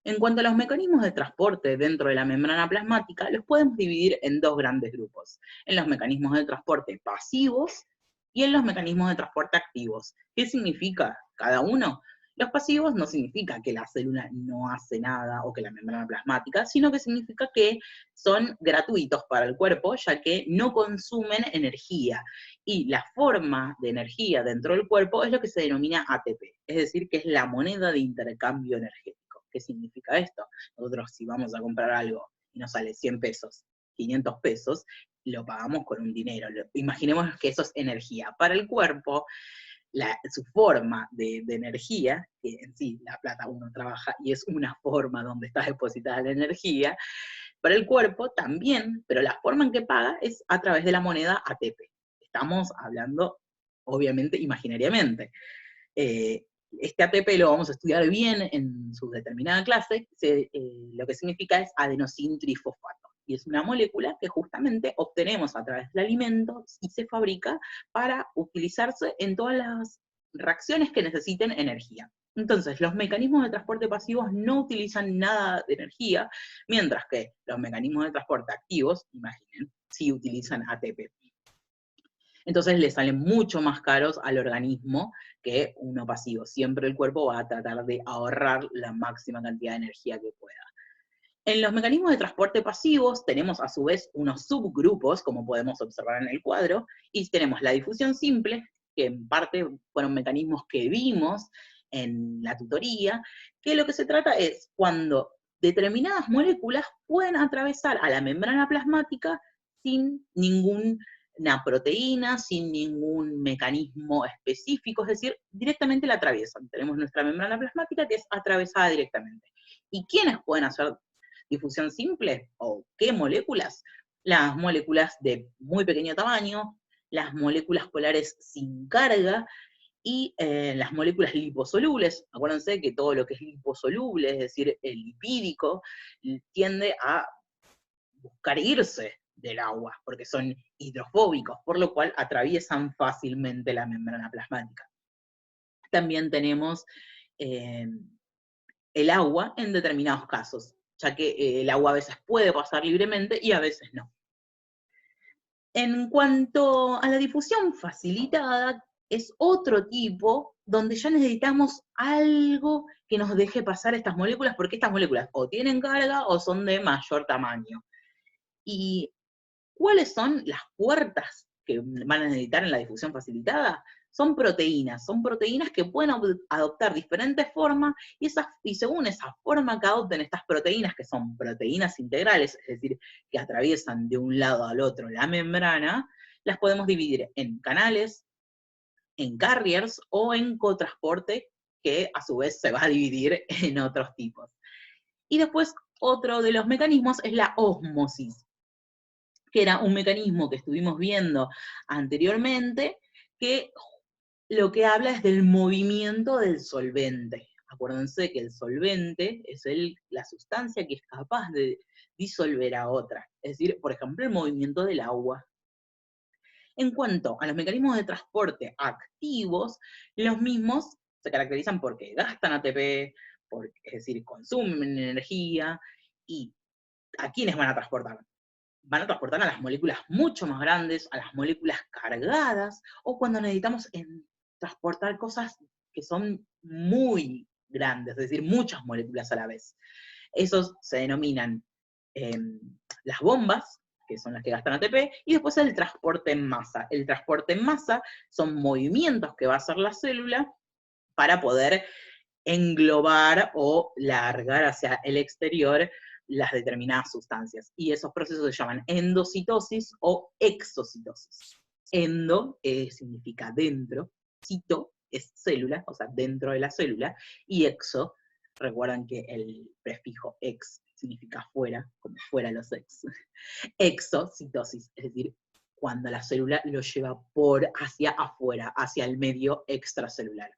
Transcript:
En cuanto a los mecanismos de transporte dentro de la membrana plasmática, los podemos dividir en dos grandes grupos, en los mecanismos de transporte pasivos y en los mecanismos de transporte activos. ¿Qué significa cada uno? Los pasivos no significa que la célula no hace nada o que la membrana plasmática, sino que significa que son gratuitos para el cuerpo, ya que no consumen energía. Y la forma de energía dentro del cuerpo es lo que se denomina ATP, es decir, que es la moneda de intercambio energético. ¿Qué significa esto? Nosotros si vamos a comprar algo y nos sale 100 pesos, 500 pesos, lo pagamos con un dinero. Imaginemos que eso es energía. Para el cuerpo, su forma de energía, que en sí la plata uno trabaja y es una forma donde está depositada la energía, para el cuerpo también, pero la forma en que paga es a través de la moneda ATP. Estamos hablando, obviamente, imaginariamente. Este ATP lo vamos a estudiar bien en su determinada clase, lo que significa es adenosín trifosfato, y es una molécula que justamente obtenemos a través del alimento y se fabrica para utilizarse en todas las reacciones que necesiten energía. Entonces, los mecanismos de transporte pasivos no utilizan nada de energía, mientras que los mecanismos de transporte activos, imaginen, sí utilizan ATP. Entonces le salen mucho más caros al organismo que uno pasivo. Siempre el cuerpo va a tratar de ahorrar la máxima cantidad de energía que pueda. En los mecanismos de transporte pasivos tenemos a su vez unos subgrupos, como podemos observar en el cuadro, y tenemos la difusión simple, que en parte fueron mecanismos que vimos en la tutoría, que lo que se trata es cuando determinadas moléculas pueden atravesar a la membrana plasmática sin ninguna proteína, sin ningún mecanismo específico, es decir, directamente la atraviesan. Tenemos nuestra membrana plasmática que es atravesada directamente. ¿Y quiénes pueden hacer difusión simple? ¿O qué moléculas? Las moléculas de muy pequeño tamaño, las moléculas polares sin carga, y las moléculas liposolubles. Acuérdense que todo lo que es liposoluble, es decir, el lipídico, tiende a buscar irse del agua, porque son hidrofóbicos, por lo cual atraviesan fácilmente la membrana plasmática. También tenemos el agua en determinados casos, ya que el agua a veces puede pasar libremente y a veces no. En cuanto a la difusión facilitada, es otro tipo donde ya necesitamos algo que nos deje pasar estas moléculas, porque estas moléculas o tienen carga o son de mayor tamaño. ¿Y cuáles son las puertas que van a necesitar en la difusión facilitada? Son proteínas que pueden adoptar diferentes formas, y según esa forma que adopten estas proteínas, que son proteínas integrales, es decir, que atraviesan de un lado al otro la membrana, las podemos dividir en canales, en carriers o en cotransporte, que a su vez se va a dividir en otros tipos. Y después, otro de los mecanismos es la ósmosis, que era un mecanismo que estuvimos viendo anteriormente, que lo que habla es del movimiento del solvente. Acuérdense que el solvente es la sustancia que es capaz de disolver a otra. Es decir, por ejemplo, el movimiento del agua. En cuanto a los mecanismos de transporte activos, los mismos se caracterizan porque gastan ATP, es decir, consumen energía. ¿Y a quiénes van a transportar? Van a transportar a las moléculas mucho más grandes, a las moléculas cargadas, o cuando necesitamos transportar cosas que son muy grandes, es decir, muchas moléculas a la vez. Esos se denominan eh, las bombas, que son las que gastan ATP, y después el transporte en masa. El transporte en masa son movimientos que va a hacer la célula para poder englobar o largar hacia el exterior las determinadas sustancias. Y esos procesos se llaman endocitosis o exocitosis. Endo significa dentro, cito es célula, o sea, dentro de la célula, y exo, recuerdan que el prefijo ex significa fuera, como fuera los ex. Exocitosis, es decir, cuando la célula lo lleva hacia afuera, hacia el medio extracelular.